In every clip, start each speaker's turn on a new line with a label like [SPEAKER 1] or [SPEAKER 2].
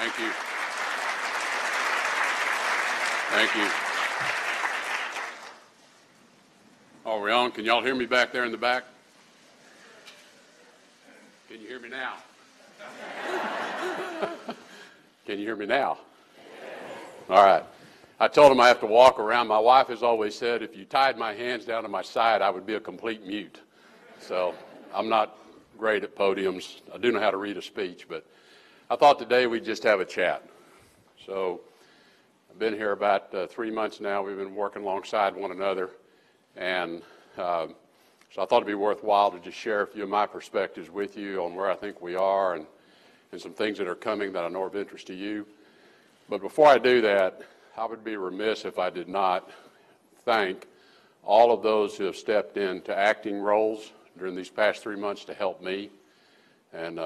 [SPEAKER 1] Thank you. Thank you. Are we on? Can y'all hear me back there in the back? Can you hear me now? Can you hear me now? All right. I told him I have to walk around. My wife has always said if you tied my hands down to my side, I would be a complete mute. So I'm not great at podiums. I do know how to read a speech, but I thought today we'd just have a chat. So I've been here about 3 months now. We've been working alongside one another, and so I thought it'd be worthwhile to just share a few of my perspectives with you on where I think we are and some things that are coming that I know are of interest to you. But before I do that, I would be remiss if I did not thank all of those who have stepped into acting roles during these past 3 months to help me, and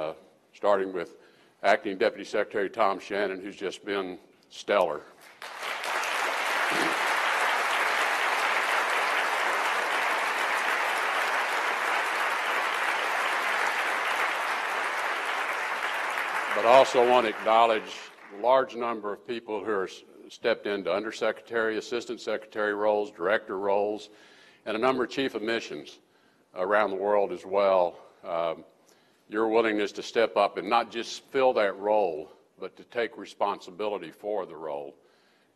[SPEAKER 1] starting with Acting Deputy Secretary Tom Shannon, who's just been stellar. But I also want to acknowledge the large number of people who are stepped into undersecretary, assistant secretary roles, director roles, and a number of chief of missions around the world as well. Your willingness to step up and not just fill that role, but to take responsibility for the role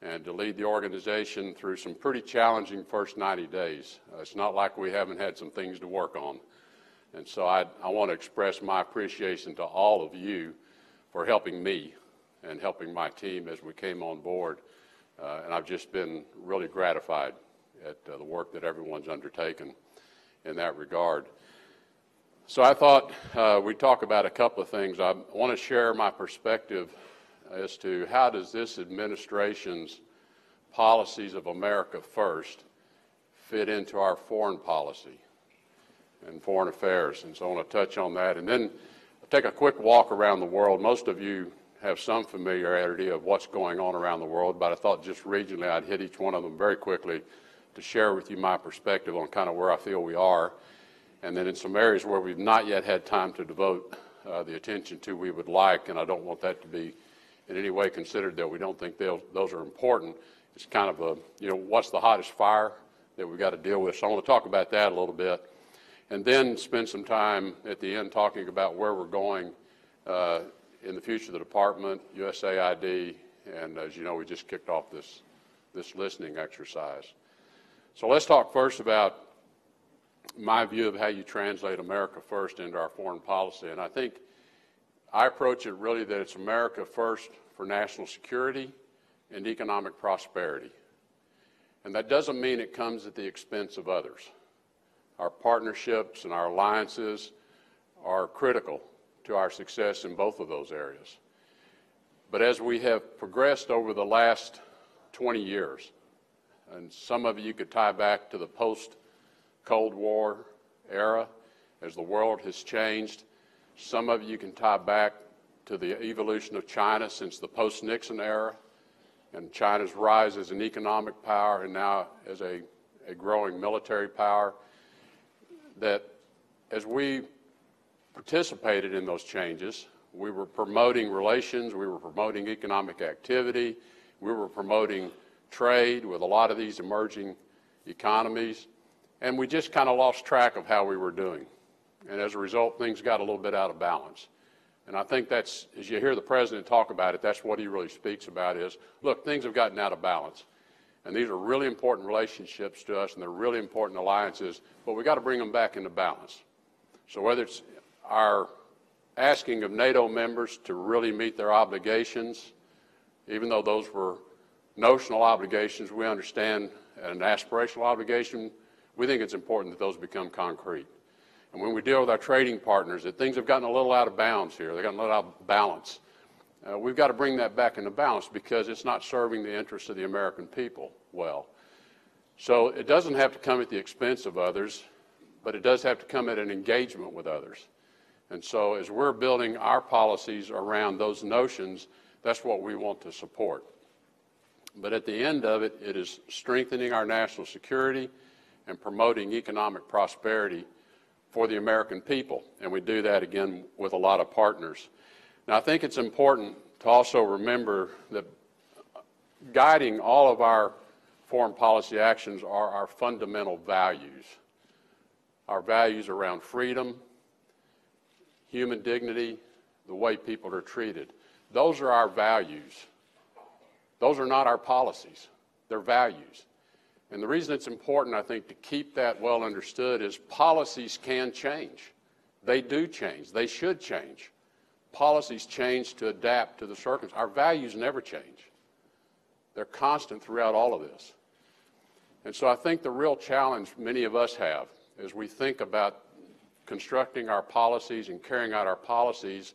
[SPEAKER 1] and to lead the organization through some pretty challenging first 90 days. It's not like we haven't had some things to work on. And so I want to express my appreciation to all of you for helping me and helping my team as we came on board. And I've just been really gratified at the work that everyone's undertaken in that regard. So I thought we'd talk about a couple of things. I want to share my perspective as to how does this administration's policies of America First fit into our foreign policy and foreign affairs. And so I want to touch on that. And then I'll take a quick walk around the world. Most of you have some familiarity of what's going on around the world, but I thought just regionally I'd hit each one of them very quickly to share with you my perspective on kind of where I feel we are. And then in some areas where we've not yet had time to devote the attention to we would like, and I don't want that to be in any way considered that we don't think those are important. It's kind of a, what's the hottest fire that we've got to deal with. So I want to talk about that a little bit. And then spend some time at the end talking about where we're going in the future of the department, USAID, and as you know, we just kicked off this listening exercise. So let's talk first about my view of how you translate America First into our foreign policy. And I think I approach it really that it's America First for national security and economic prosperity. And that doesn't mean it comes at the expense of others. Our partnerships and our alliances are critical to our success in both of those areas. But as we have progressed over the last 20 years, and some of you could tie back to the post-Cold War era as the world has changed. Some of you can tie back to the evolution of China since the post-Nixon era and China's rise as an economic power and now as a growing military power. That as we participated in those changes, we were promoting relations, we were promoting economic activity, we were promoting trade with a lot of these emerging economies, and we just kind of lost track of how we were doing. And as a result, things got a little bit out of balance. And I think that's, as you hear the President talk about it, that's what he really speaks about is, look, things have gotten out of balance. And these are really important relationships to us, and they're really important alliances, but we've got to bring them back into balance. So whether it's our asking of NATO members to really meet their obligations, even though those were notional obligations, we understand an aspirational obligation, we think it's important that those become concrete. And when we deal with our trading partners, that things have gotten a little out of bounds here, they've gotten a little out of balance. We've got to bring that back into balance because it's not serving the interests of the American people well. So it doesn't have to come at the expense of others, but it does have to come at an engagement with others. And so as we're building our policies around those notions, that's what we want to support. But at the end of it, it is strengthening our national security and promoting economic prosperity for the American people. And we do that, again, with a lot of partners. Now, I think it's important to also remember that guiding all of our foreign policy actions are our fundamental values. Our values around freedom, human dignity, the way people are treated. Those are our values. Those are not our policies. They're values. And the reason it's important, I think, to keep that well understood is policies can change. They do change. They should change. Policies change to adapt to the circumstances. Our values never change. They're constant throughout all of this. And so I think the real challenge many of us have as we think about constructing our policies and carrying out our policies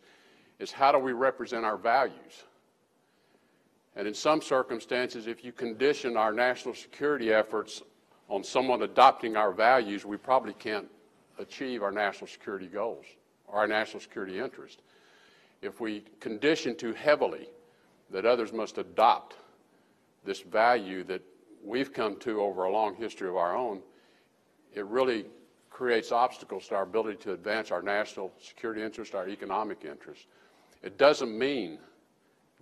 [SPEAKER 1] is how do we represent our values? And in some circumstances, if you condition our national security efforts on someone adopting our values, we probably can't achieve our national security goals or our national security interest. If we condition too heavily that others must adopt this value that we've come to over a long history of our own, it really creates obstacles to our ability to advance our national security interest, our economic interest. It doesn't mean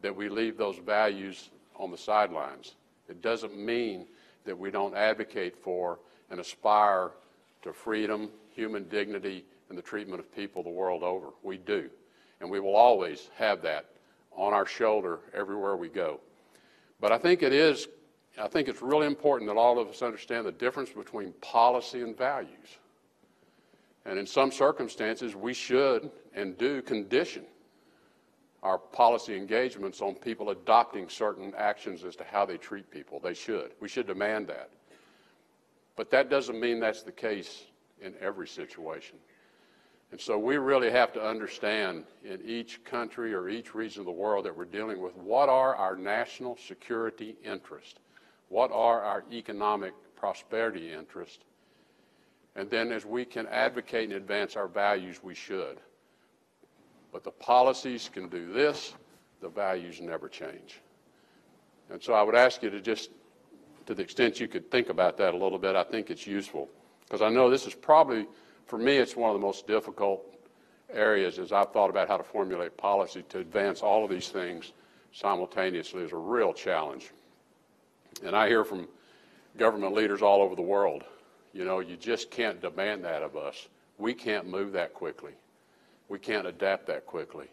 [SPEAKER 1] that we leave those values on the sidelines. It doesn't mean that we don't advocate for and aspire to freedom, human dignity, and the treatment of people the world over. We do. And we will always have that on our shoulder everywhere we go. But I think it's really important that all of us understand the difference between policy and values. And in some circumstances, we should and do condition our policy engagements on people adopting certain actions as to how they treat people. They should. We should demand that. But that doesn't mean that's the case in every situation. And so we really have to understand in each country or each region of the world that we're dealing with, what are our national security interests? What are our economic prosperity interests? And then as we can advocate and advance our values, we should. But the policies can do this, the values never change. And so I would ask you to just, to the extent you could think about that a little bit, I think it's useful. Because I know this is probably, for me, it's one of the most difficult areas as I've thought about how to formulate policy to advance all of these things simultaneously is a real challenge. And I hear from government leaders all over the world, you know, you just can't demand that of us. We can't move that quickly. We can't adapt that quickly,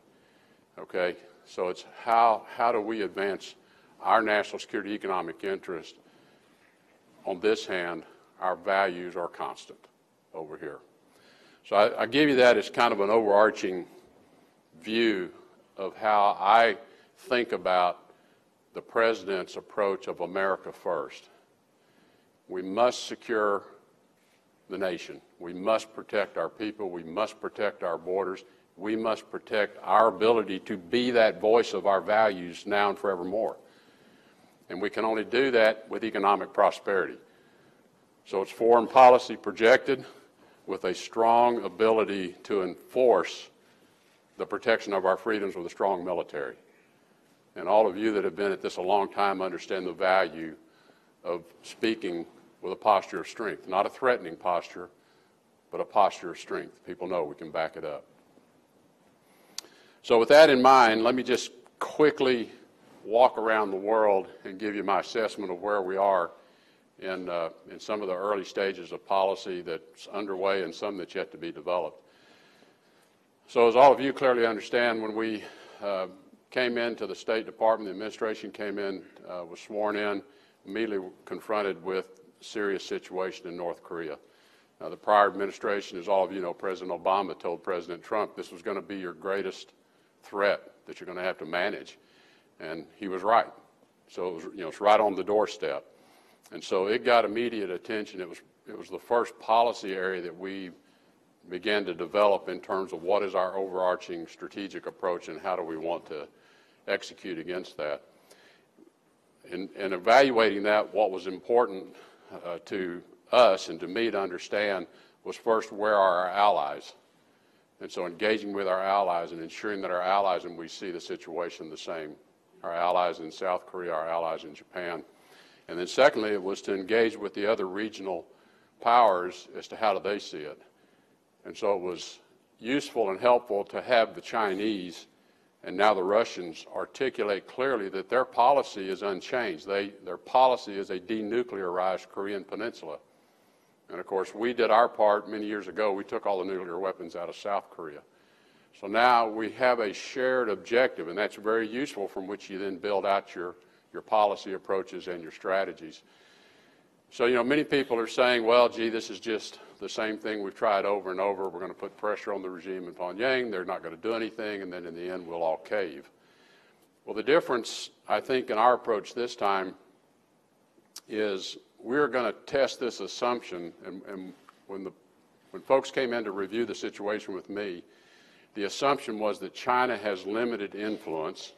[SPEAKER 1] okay? So it's how do we advance our national security economic interest? On this hand, our values are constant over here. So I give you that as kind of an overarching view of how I think about the President's approach of America first. We must secure the nation. We must protect our people. We must protect our borders. We must protect our ability to be that voice of our values now and forevermore. And we can only do that with economic prosperity. So it's foreign policy projected with a strong ability to enforce the protection of our freedoms with a strong military. And all of you that have been at this a long time understand the value of speaking with a posture of strength, not a threatening posture, but a posture of strength. People know we can back it up. So with that in mind, let me just quickly walk around the world and give you my assessment of where we are in some of the early stages of policy that's underway and some that's yet to be developed. So as all of you clearly understand, when we came into the State Department, the administration came in, was sworn in, immediately confronted with a serious situation in North Korea. Now, the prior administration, as all of you know, President Obama told President Trump this was going to be your greatest threat that you're going to have to manage. And he was right. So it was, it's right on the doorstep. And so it got immediate attention. It was the first policy area that we began to develop in terms of what is our overarching strategic approach and how do we want to execute against that. In evaluating that, what was important to us and to me to understand was first, where are our allies? And so engaging with our allies and ensuring that our allies, and we see the situation the same, our allies in South Korea, our allies in Japan. And then secondly, it was to engage with the other regional powers as to how do they see it. And so it was useful and helpful to have the Chinese And now the Russians articulate clearly that their policy is unchanged. Their policy is a denuclearized Korean peninsula. And of course, we did our part many years ago. We took all the nuclear weapons out of South Korea. So now we have a shared objective, and that's very useful, from which you then build out your policy approaches and your strategies. So, you know, many people are saying, well, gee, this is just the same thing we've tried over and over. We're going to put pressure on the regime in Pyongyang. They're not going to do anything, and then in the end, we'll all cave. Well, the difference, I think, in our approach this time is we're going to test this assumption. And when folks came in to review the situation with me, the assumption was that China has limited influence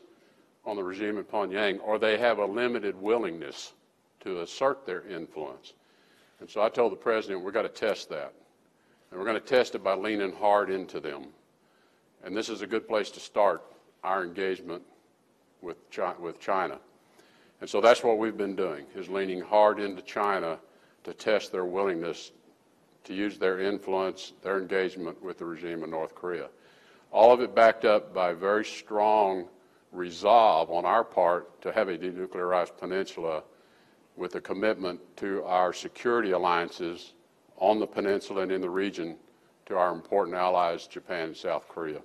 [SPEAKER 1] on the regime in Pyongyang, or they have a limited willingness to assert their influence. And so I told the President, we've got to test that. And we're going to test it by leaning hard into them. And this is a good place to start our engagement with China. And so that's what we've been doing, is leaning hard into China to test their willingness to use their influence, their engagement with the regime in North Korea. All of it backed up by very strong resolve on our part to have a denuclearized peninsula, with a commitment to our security alliances on the peninsula and in the region, to our important allies, Japan and South Korea.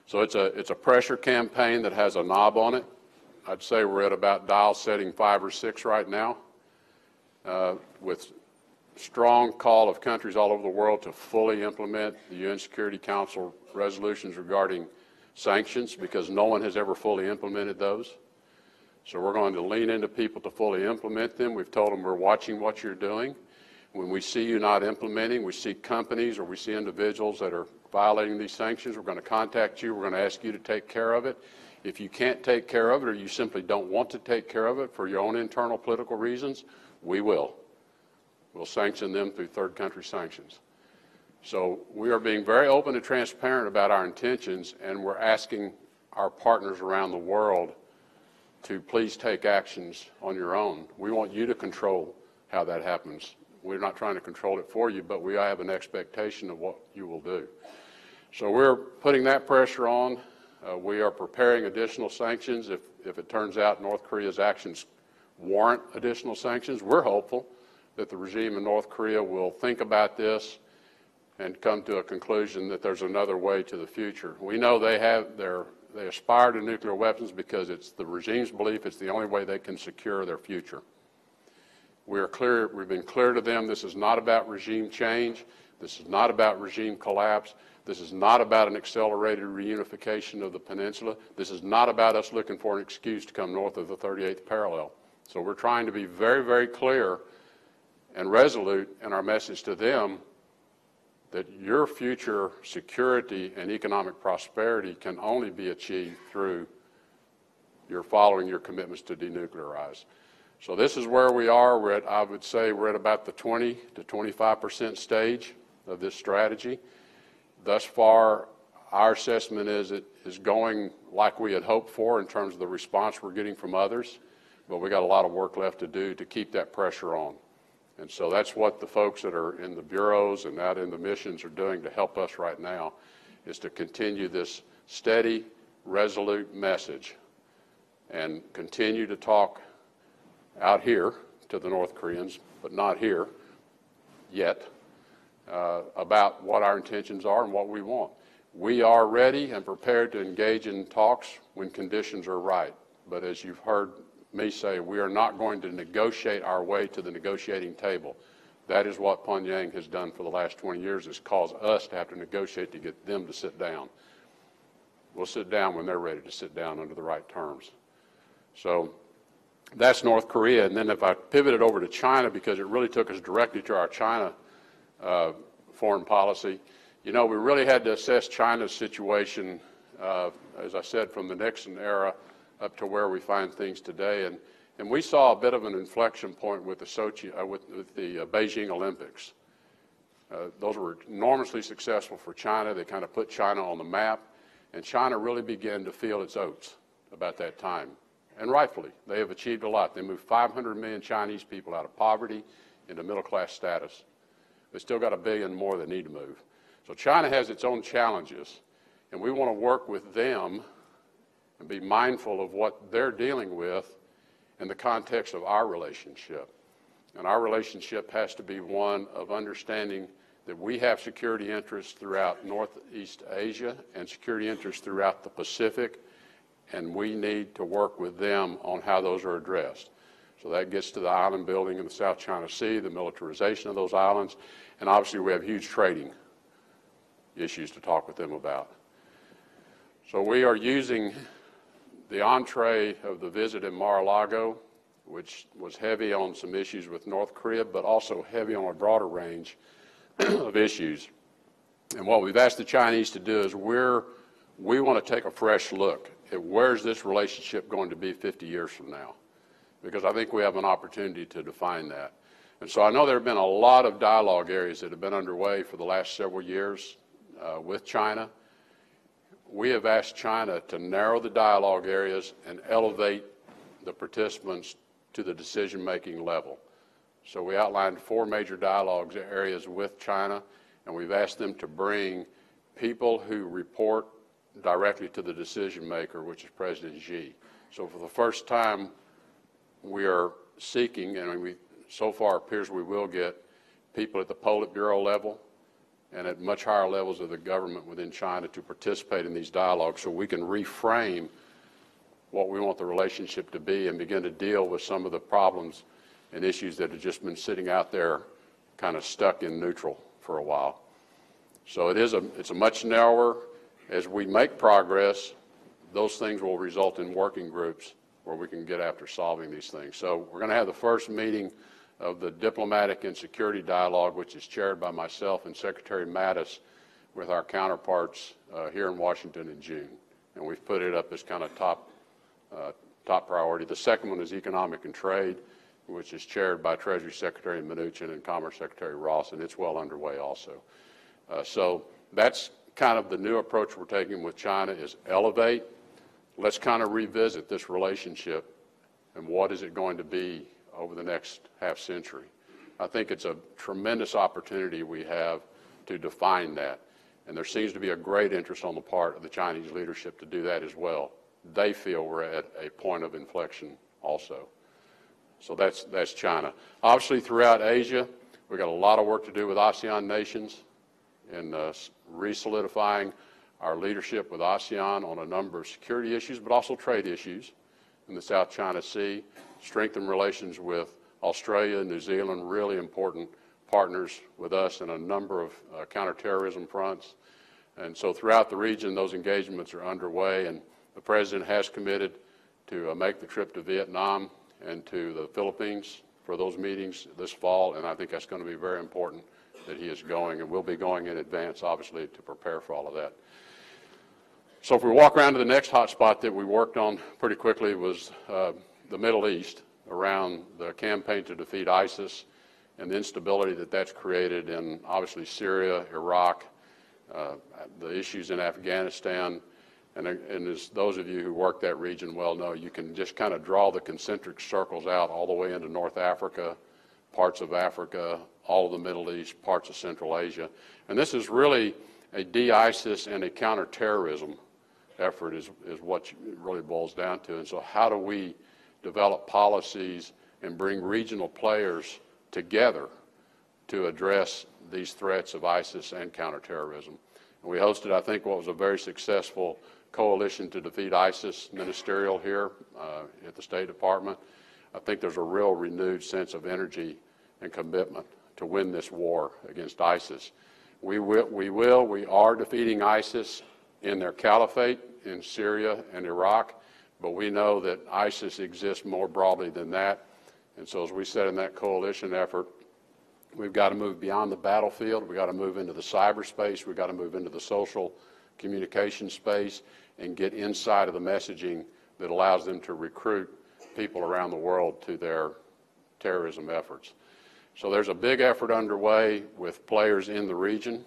[SPEAKER 1] So it's a pressure campaign that has a knob on it. I'd say we're at about dial setting 5 or 6 right now, with strong call of countries all over the world to fully implement the UN Security Council resolutions regarding sanctions, because no one has ever fully implemented those. So we're going to lean into people to fully implement them. We've told them we're watching what you're doing. When we see you not implementing, we see companies or we see individuals that are violating these sanctions, we're going to contact you. We're going to ask you to take care of it. If you can't take care of it, or you simply don't want to take care of it for your own internal political reasons, we will. We'll sanction them through third country sanctions. So we are being very open and transparent about our intentions, and we're asking our partners around the world to please take actions on your own. We want you to control how that happens. We're not trying to control it for you, but we have an expectation of what you will do. So we're putting that pressure on. We are preparing additional sanctions if it turns out North Korea's actions warrant additional sanctions. We're hopeful that the regime in North Korea will think about this and come to a conclusion that there's another way to the future. We know they aspire to nuclear weapons because it's the regime's belief it's the only way they can secure their future. We've been clear to them, this is not about regime change. This is not about regime collapse. This is not about an accelerated reunification of the peninsula. This is not about us looking for an excuse to come north of the 38th parallel. So we're trying to be very, very clear and resolute in our message to them that your future security and economic prosperity can only be achieved through your following your commitments to denuclearize. So this is where we are. I would say we're at about the 20 to 25% stage of this strategy. Thus far, our assessment is it is going like we had hoped for in terms of the response we're getting from others, but we got a lot of work left to do to keep that pressure on. And so that's what the folks that are in the bureaus and out in the missions are doing to help us right now, is to continue this steady, resolute message and continue to talk out here to the North Koreans, but not here yet, about what our intentions are and what we want. We are ready and prepared to engage in talks when conditions are right. But as you've heard me say, we are not going to negotiate our way to the negotiating table. That is what Pyongyang has done for the last 20 years, is cause us to have to negotiate to get them to sit down. We'll sit down when they're ready to sit down under the right terms. So that's North Korea. And then if I pivoted over to China, because it really took us directly to our China foreign policy, you know, we really had to assess China's situation, as I said, from the Nixon era up to where we find things today. And we saw a bit of an inflection point with the Beijing Olympics. Those were enormously successful for China. They kind of put China on the map, and China really began to feel its oats about that time. And rightfully, they have achieved a lot. They moved 500 million Chinese people out of poverty into middle-class status. They still got 1 billion more that need to move. So China has its own challenges. And we want to work with them and be mindful of what they're dealing with in the context of our relationship. And our relationship has to be one of understanding that we have security interests throughout Northeast Asia and security interests throughout the Pacific, and we need to work with them on how those are addressed. So that gets to the island building in the South China Sea, the militarization of those islands, and obviously we have huge trading issues to talk with them about. So we are using the entree of the visit in Mar-a-Lago, which was heavy on some issues with North Korea, but also heavy on a broader range of issues. And what we've asked the Chinese to do is we want to take a fresh look at where's this relationship going to be 50 years from now, because I think we have an opportunity to define that. And so I know there have been a lot of dialogue areas that have been underway for the last several years with China. We have asked China to narrow the dialogue areas and elevate the participants to the decision-making level. So we outlined 4 major dialogue areas with China, and we've asked them to bring people who report directly to the decision maker, which is President Xi. So for the first time, we are seeking, and so far appears we will get, people at the Politburo level and at much higher levels of the government within China to participate in these dialogues so we can reframe what we want the relationship to be and begin to deal with some of the problems and issues that have just been sitting out there kind of stuck in neutral for a while. So it's a much narrower. As we make progress, those things will result in working groups where we can get after solving these things. So we're going to have the first meeting of the Diplomatic and Security Dialogue, which is chaired by myself and Secretary Mattis with our counterparts here in Washington in June. And we've put it up as kind of top priority. The second one is Economic and Trade, which is chaired by Treasury Secretary Mnuchin and Commerce Secretary Ross, and it's well underway also. So that's kind of the new approach we're taking with China is elevate. Let's kind of revisit this relationship and what is it going to be over the next half century. I think it's a tremendous opportunity we have to define that, and there seems to be a great interest on the part of the Chinese leadership to do that as well. They feel we're at a point of inflection also. So that's China. Obviously, throughout Asia, we've got a lot of work to do with ASEAN nations in re-solidifying our leadership with ASEAN on a number of security issues, but also trade issues in the South China Sea, strengthen relations with Australia and New Zealand, really important partners with us in a number of counterterrorism fronts. And so throughout the region, those engagements are underway, and the President has committed to make the trip to Vietnam and to the Philippines for those meetings this fall, and I think that's going to be very important that he is going, and we'll be going in advance, obviously, to prepare for all of that. So if we walk around to the next hot spot that we worked on pretty quickly was the Middle East, around the campaign to defeat ISIS and the instability that that's created in, obviously, Syria, Iraq, the issues in Afghanistan. And as those of you who work that region well know, you can just kind of draw the concentric circles out all the way into North Africa, parts of Africa, all of the Middle East, parts of Central Asia. And this is really a de-ISIS and a counterterrorism effort is what it really boils down to. And so how do we develop policies and bring regional players together to address these threats of ISIS and counterterrorism? And we hosted, I think, what was a very successful coalition to defeat ISIS ministerial here at the State Department. I think there's a real renewed sense of energy and commitment to win this war against ISIS. We are defeating ISIS in their caliphate in Syria and Iraq, but we know that ISIS exists more broadly than that. And so as we said in that coalition effort, we've got to move beyond the battlefield. We've got to move into the cyberspace. We've got to move into the social communication space and get inside of the messaging that allows them to recruit people around the world to their terrorism efforts. So there's a big effort underway with players in the region,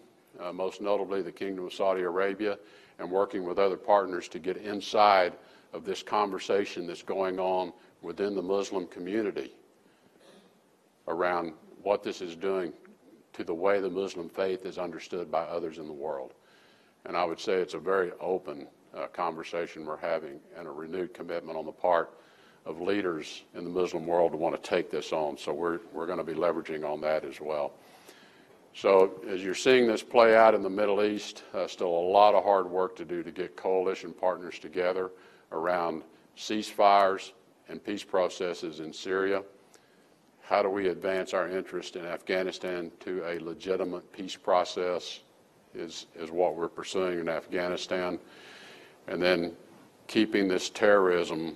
[SPEAKER 1] most notably the Kingdom of Saudi Arabia, and working with other partners to get inside of this conversation that's going on within the Muslim community around what this is doing to the way the Muslim faith is understood by others in the world. And I would say it's a very open conversation we're having, and a renewed commitment on the part of leaders in the Muslim world to want to take this on. So we're going to be leveraging on that as well. So as you're seeing this play out in the Middle East, still a lot of hard work to do to get coalition partners together around ceasefires and peace processes in Syria. How do we advance our interest in Afghanistan to a legitimate peace process is what we're pursuing in Afghanistan. And then keeping this terrorism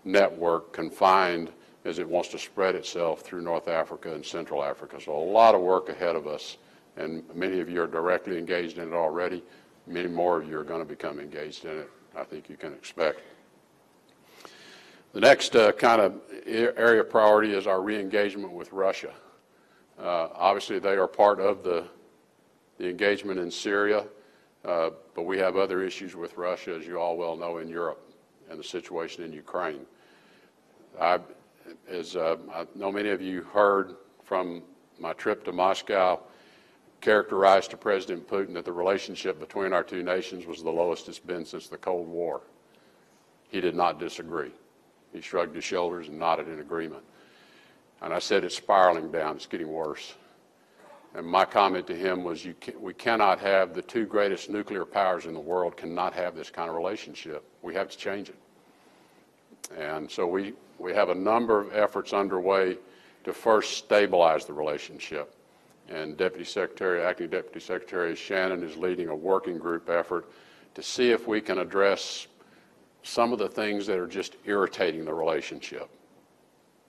[SPEAKER 1] network confined as it wants to spread itself through North Africa and Central Africa. So a lot of work ahead of us, and many of you are directly engaged in it already. Many more of you are going to become engaged in it, I think you can expect. The next kind of area of priority is our re-engagement with Russia. Obviously, they are part of the engagement in Syria, but we have other issues with Russia, as you all well know, in Europe and the situation in Ukraine. As I know many of you heard from my trip to Moscow, characterized to President Putin that the relationship between our two nations was the lowest it's been since the Cold War. He did not disagree. He shrugged his shoulders and nodded in agreement. And I said, it's spiraling down, it's getting worse. And my comment to him was, we cannot have the two greatest nuclear powers in the world cannot have this kind of relationship. We have to change it. And so we have a number of efforts underway to first stabilize the relationship. And Acting Deputy Secretary Shannon is leading a working group effort to see if we can address some of the things that are just irritating the relationship.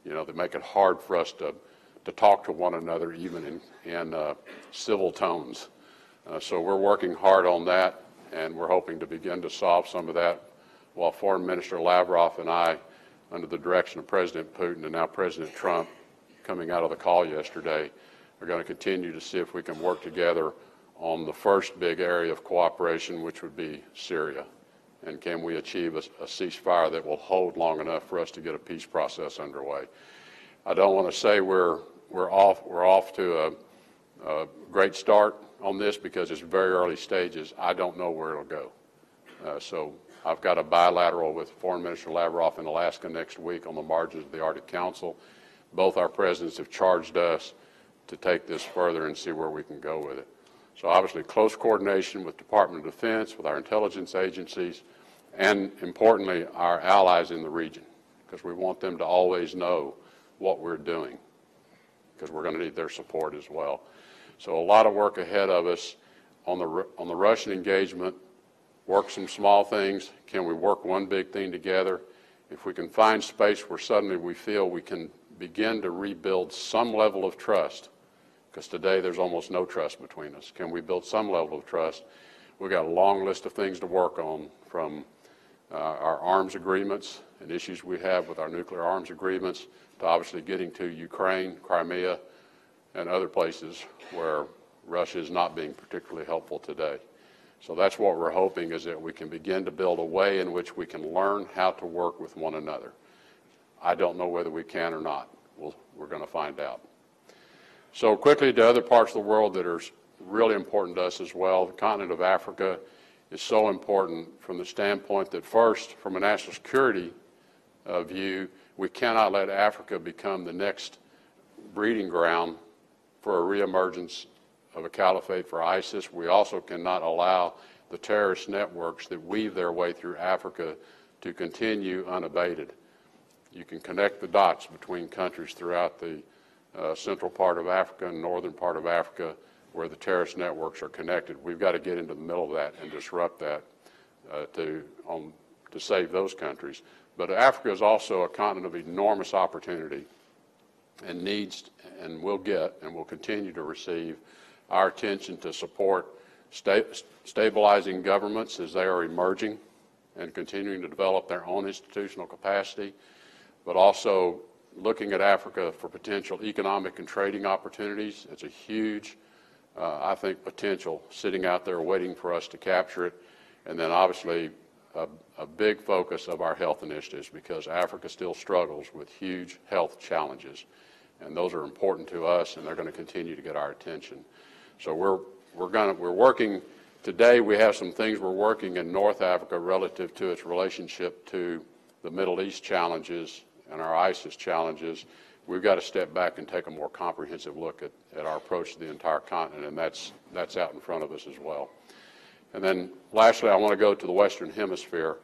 [SPEAKER 1] You know, that make it hard for us to talk to one another, even in civil tones. So we're working hard on that, and we're hoping to begin to solve some of that while Foreign Minister Lavrov and I, under the direction of President Putin and now President Trump, coming out of the call yesterday, are going to continue to see if we can work together on the first big area of cooperation, which would be Syria. And can we achieve a ceasefire that will hold long enough for us to get a peace process underway? I don't want to say we're off to a great start on this because it's very early stages. I don't know where it'll go. So I've got a bilateral with Foreign Minister Lavrov in Alaska next week on the margins of the Arctic Council. Both our presidents have charged us to take this further and see where we can go with it. So obviously close coordination with Department of Defense, with our intelligence agencies, and importantly our allies in the region, because we want them to always know what we're doing, because we're going to need their support as well. So a lot of work ahead of us on the Russian engagement. Work some small things. Can we work one big thing together? If we can find space where suddenly we feel we can begin to rebuild some level of trust, because today there's almost no trust between us. Can we build some level of trust? We've got a long list of things to work on, from our arms agreements and issues we have with our nuclear arms agreements to obviously getting to Ukraine, Crimea, and other places where Russia is not being particularly helpful today. So that's what we're hoping, is that we can begin to build a way in which we can learn how to work with one another. I don't know whether we can or not. We're going to find out. So quickly to other parts of the world that are really important to us as well. The continent of Africa is so important from the standpoint that, first, from a national security view, we cannot let Africa become the next breeding ground for a reemergence of a caliphate for ISIS. We also cannot allow the terrorist networks that weave their way through Africa to continue unabated. You can connect the dots between countries throughout the central part of Africa and northern part of Africa where the terrorist networks are connected. We've got to get into the middle of that and disrupt that to save those countries. But Africa is also a continent of enormous opportunity and needs and will get and will continue to receive our attention to support stabilizing governments as they are emerging and continuing to develop their own institutional capacity, but also looking at Africa for potential economic and trading opportunities. It's a huge, I think, potential sitting out there waiting for us to capture it. And then obviously a big focus of our health initiatives, because Africa still struggles with huge health challenges. And those are important to us, and they're going to continue to get our attention. So we're working Today we have some things we're working in North Africa relative to its relationship to the Middle East challenges and our ISIS challenges. We've got to step back and take a more comprehensive look at our approach to the entire continent, and that's out in front of us as well. And then lastly, I want to go to the Western Hemisphere.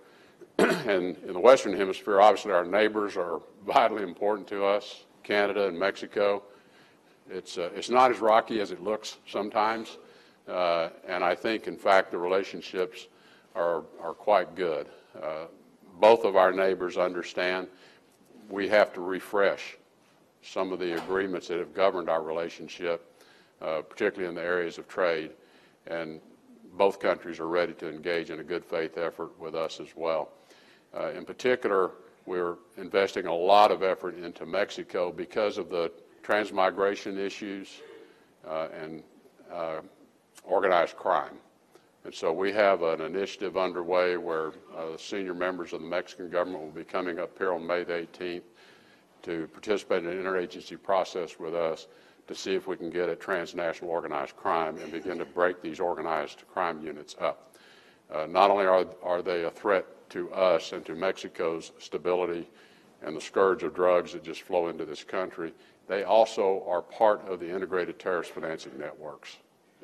[SPEAKER 1] And in the Western Hemisphere, obviously our neighbors are vitally important to us, Canada and Mexico. It's not as rocky as it looks sometimes, and I think, in fact, the relationships are quite good. Both of our neighbors understand we have to refresh some of the agreements that have governed our relationship, particularly in the areas of trade, and both countries are ready to engage in a good faith effort with us as well. In particular, we're investing a lot of effort into Mexico because of the transmigration issues and organized crime. And so we have an initiative underway where senior members of the Mexican government will be coming up here on May the 18th to participate in an interagency process with us to see if we can get at transnational organized crime and begin to break these organized crime units up. Not only are they a threat to us and to Mexico's stability and the scourge of drugs that just flow into this country, they also are part of the integrated terrorist financing networks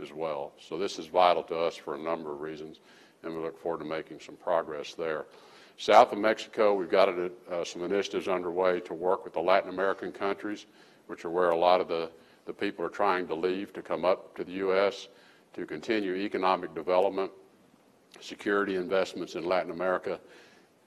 [SPEAKER 1] as well. So this is vital to us for a number of reasons, and we look forward to making some progress there. South of Mexico, we've got some initiatives underway to work with the Latin American countries, which are where a lot of the people are trying to leave to come up to the U.S. to continue economic development, security investments in Latin America,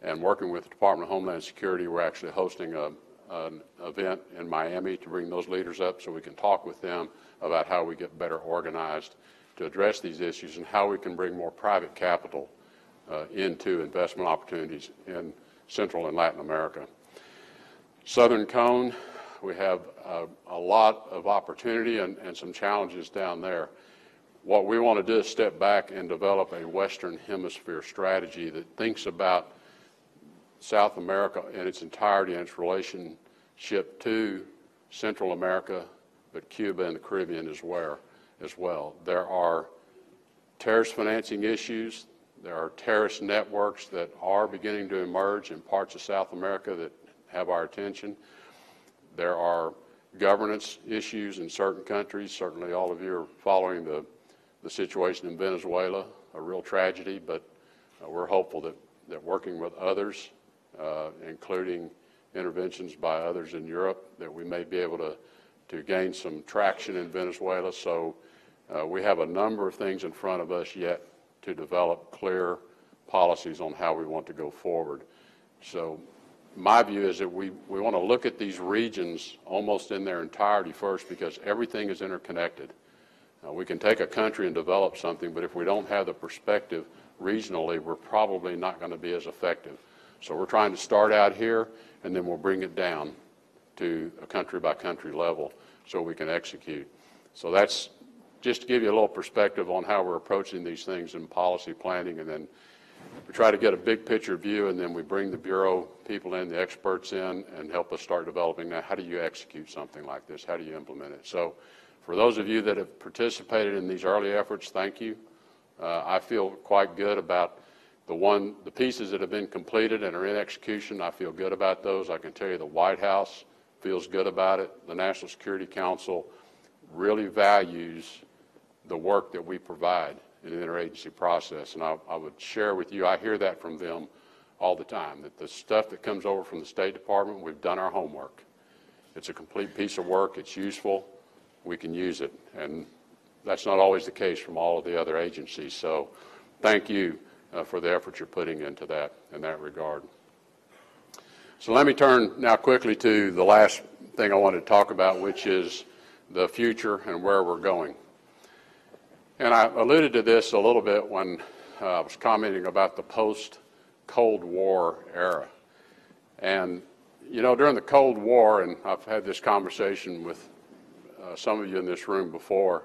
[SPEAKER 1] and working with the Department of Homeland Security. We're actually hosting an event in Miami to bring those leaders up so we can talk with them about how we get better organized to address these issues and how we can bring more private capital into investment opportunities in Central and Latin America. Southern Cone, we have a lot of opportunity and some challenges down there. What we want to do is step back and develop a Western Hemisphere strategy that thinks about South America in its entirety and its relationship to Central America, but Cuba and the Caribbean as well. There are terrorist financing issues. There are terrorist networks that are beginning to emerge in parts of South America that have our attention. There are governance issues in certain countries. Certainly all of you are following the situation in Venezuela, a real tragedy, but we're hopeful that working with others, including interventions by others in Europe, that we may be able to gain some traction in Venezuela. So we have a number of things in front of us yet to develop clear policies on how we want to go forward. So my view is that we want to look at these regions almost in their entirety first, because everything is interconnected. We can take a country and develop something, but if we don't have the perspective regionally, we're probably not going to be as effective. So we're trying to start out here, and then we'll bring it down to a country-by-country level so we can execute. So that's just to give you a little perspective on how we're approaching these things in policy planning, and then we try to get a big picture view, and then we bring the Bureau people in, the experts in, and help us start developing that. How do you execute something like this? How do you implement it? So for those of you that have participated in these early efforts, thank you. I feel quite good about the pieces that have been completed and are in execution. I feel good about those. I can tell you the White House feels good about it. The National Security Council really values the work that we provide in the interagency process. And I would share with you, I hear that from them all the time, that the stuff that comes over from the State Department, we've done our homework. It's a complete piece of work. It's useful. We can use it. And that's not always the case from all of the other agencies. So thank you for the effort you're putting into that in that regard. So let me turn now quickly to the last thing I wanted to talk about, which is the future and where we're going. And I alluded to this a little bit when I was commenting about the post-Cold War era. And, you know, during the Cold War, and I've had this conversation with some of you in this room before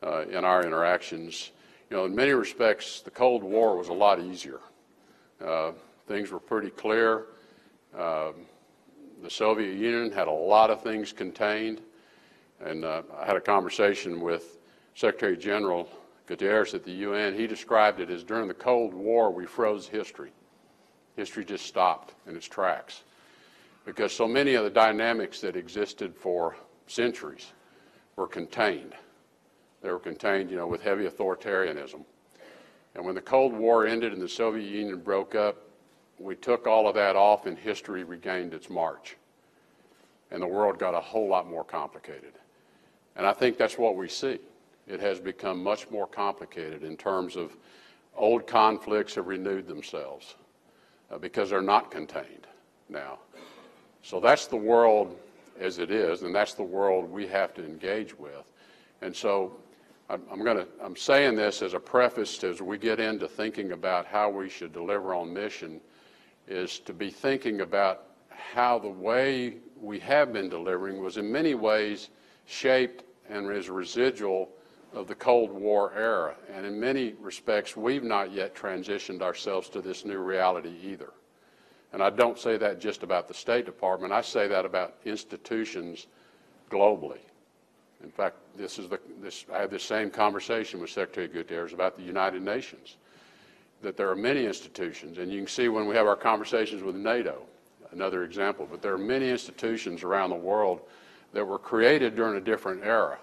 [SPEAKER 1] in our interactions, you know, in many respects, the Cold War was a lot easier. Things were pretty clear. The Soviet Union had a lot of things contained. And I had a conversation with Secretary General Guterres at the UN, he described it as during the Cold War we froze history. History just stopped in its tracks because so many of the dynamics that existed for centuries were contained. They were contained, with heavy authoritarianism. And when the Cold War ended and the Soviet Union broke up, we took all of that off and history regained its march. And the world got a whole lot more complicated. And I think that's what we see. It has become much more complicated in terms of old conflicts have renewed themselves because they're not contained now. So that's the world as it is, and that's the world we have to engage with. And so I'm saying this as a preface to, as we get into thinking about how we should deliver on mission, is to be thinking about how the way we have been delivering was in many ways shaped and is residual of the Cold War era. And in many respects, we've not yet transitioned ourselves to this new reality either. And I don't say that just about the State Department. I say that about institutions globally. In fact, I had this same conversation with Secretary Guterres about the United Nations, that there are many institutions, and you can see when we have our conversations with NATO, another example, but there are many institutions around the world that were created during a different era.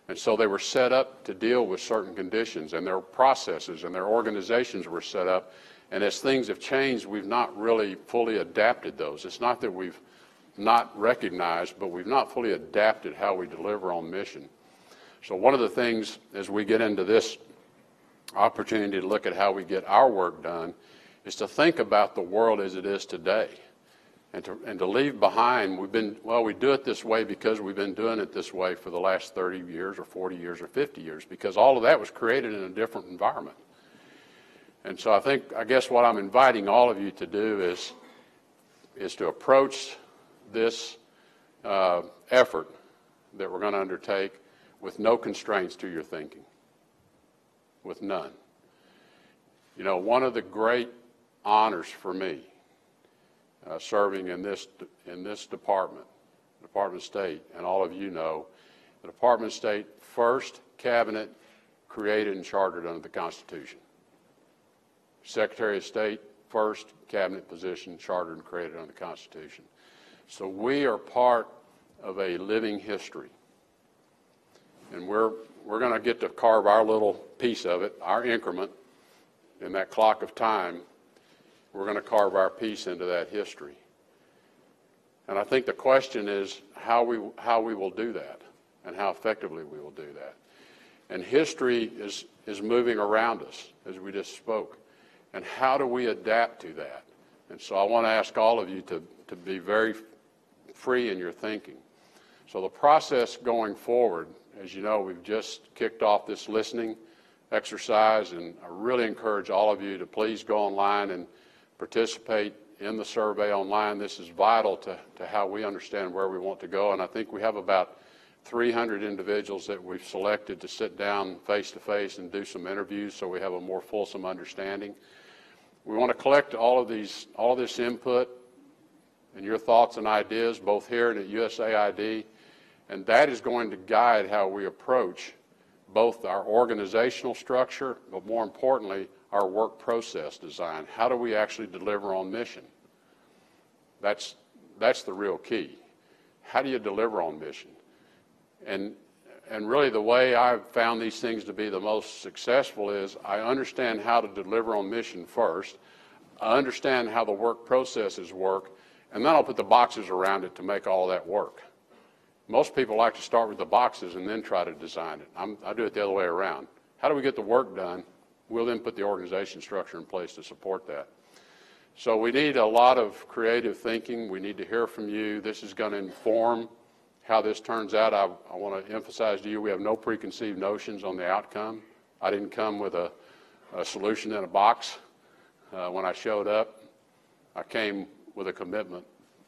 [SPEAKER 1] And so they were set up to deal with certain conditions, and their processes and their organizations were set up. And as things have changed, we've not really fully adapted those. It's not that we've not recognized, but we've not fully adapted how we deliver on mission. So one of the things as we get into this opportunity to look at how we get our work done is to think about the world as it is today. And to leave behind, we do it this way because we've been doing it this way for the last 30 years or 40 years or 50 years, because all of that was created in a different environment. And so I guess what I'm inviting all of you to do is to approach this effort that we're going to undertake with no constraints to your thinking, with none. One of the great honors for me serving in this Department of State, and all of you know, the Department of State, first cabinet created and chartered under the Constitution. Secretary of State, first cabinet position chartered and created under the Constitution. So we are part of a living history. And we're going to get to carve our little piece of it, our increment, in that clock of time. We're going to carve our piece into that history. And I think the question is how we will do that and how effectively we will do that. And history is moving around us, as we just spoke. And how do we adapt to that? And so I want to ask all of you to be very free in your thinking. So the process going forward, as you know, we've just kicked off this listening exercise, and I really encourage all of you to please go online and participate in the survey online. This is vital to how we understand where we want to go, and I think we have about 300 individuals that we've selected to sit down face-to-face and do some interviews so we have a more fulsome understanding. We want to collect all of this input and your thoughts and ideas, both here and at USAID, and that is going to guide how we approach both our organizational structure, but more importantly, our work process design. How do we actually deliver on mission? That's the real key. How do you deliver on mission? And really the way I've found these things to be the most successful is I understand how to deliver on mission first, I understand how the work processes work, and then I'll put the boxes around it to make all that work. Most people like to start with the boxes and then try to design it. I do it the other way around. How do we get the work done? We'll then put the organization structure in place to support that. So we need a lot of creative thinking. We need to hear from you. This is going to inform how this turns out. I want to emphasize to you we have no preconceived notions on the outcome. I didn't come with a solution in a box when I showed up. I came with a commitment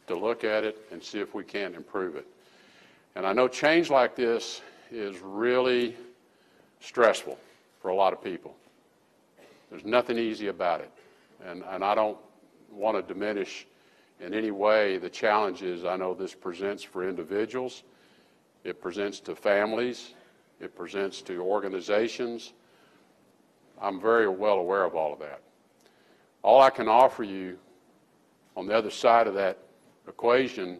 [SPEAKER 1] to look at it and see if we can improve it. And I know change like this is really stressful for a lot of people. There's nothing easy about it. And I don't want to diminish in any way the challenges I know this presents for individuals. It presents to families. It presents to organizations. I'm very well aware of all of that. All I can offer you on the other side of that equation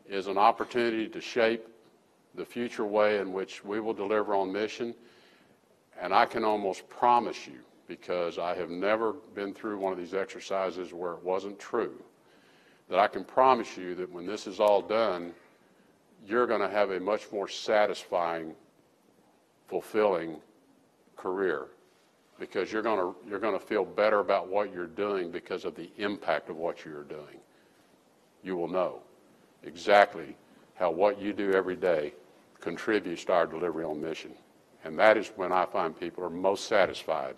[SPEAKER 1] is an opportunity to shape the future way in which we will deliver on mission. And I can almost promise you, because I have never been through one of these exercises where it wasn't true, that I can promise you that when this is all done, you're going to have a much more satisfying, fulfilling career, because you're going to feel better about what you're doing because of the impact of what you're doing. You will know exactly how what you do every day contributes to our delivery on mission. And that is when I find people are most satisfied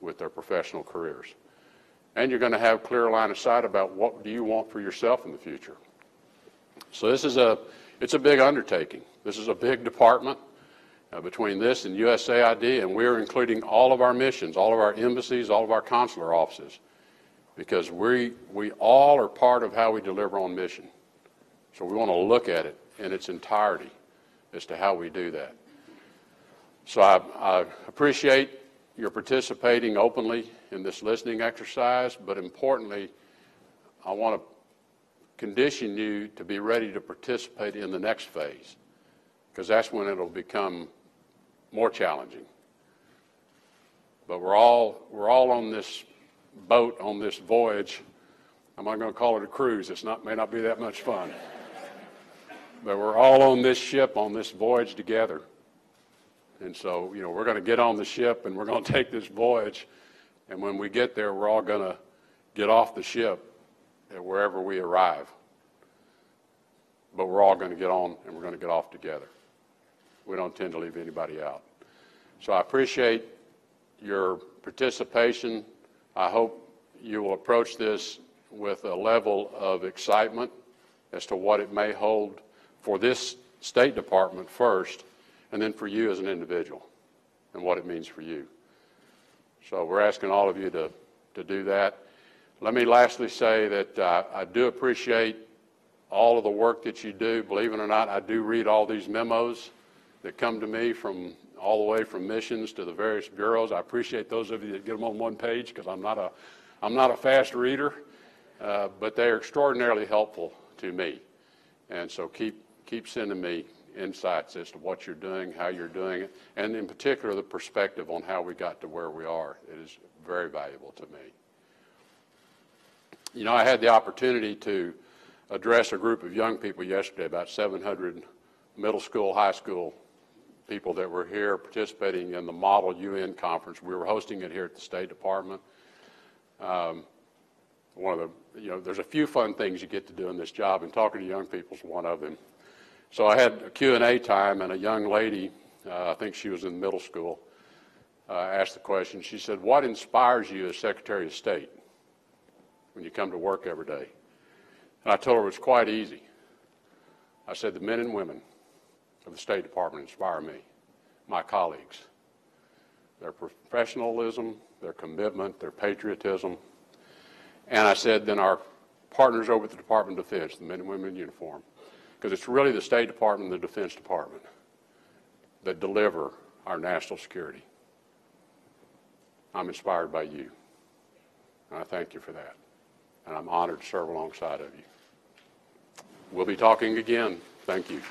[SPEAKER 1] with their professional careers. And you're going to have clear line of sight about what do you want for yourself in the future. So it's a big undertaking. This is a big department between this and USAID, and we're including all of our missions, all of our embassies, all of our consular offices, because we all are part of how we deliver on mission. So we want to look at it in its entirety as to how we do that. So I appreciate your participating openly in this listening exercise, but importantly, I want to condition you to be ready to participate in the next phase, because that's when it'll become more challenging. But we're all on this boat, on this voyage. I'm not going to call it a cruise. May not be that much fun. But we're all on this ship, on this voyage together. And so, we're going to get on the ship and we're going to take this voyage. And when we get there, we're all going to get off the ship at wherever we arrive. But we're all going to get on and we're going to get off together. We don't tend to leave anybody out. So I appreciate your participation. I hope you will approach this with a level of excitement as to what it may hold for this State Department first, and then for you as an individual and what it means for you. So we're asking all of you to do that. Let me lastly say that I do appreciate all of the work that you do. Believe it or not, I do read all these memos that come to me from all the way from missions to the various bureaus. I appreciate those of you that get them on one page, because I'm not a fast reader, but they are extraordinarily helpful to me. And so keep sending me insights as to what you're doing, how you're doing it, and in particular the perspective on how we got to where we are. It is very valuable to me. I had the opportunity to address a group of young people yesterday, about 700 middle school, high school people that were here participating in the Model UN Conference. We were hosting it here at the State Department. There's a few fun things you get to do in this job, and talking to young people is one of them. So I had a Q&A time, and a young lady, I think she was in middle school, asked the question. She said, "What inspires you as Secretary of State when you come to work every day?" And I told her it was quite easy. I said, "The men and women of the State Department inspire me, my colleagues. Their professionalism, their commitment, their patriotism." And I said, then our partners over at the Department of Defense, the men and women in uniform, because it's really the State Department and the Defense Department that deliver our national security. I'm inspired by you, and I thank you for that. And I'm honored to serve alongside of you. We'll be talking again. Thank you.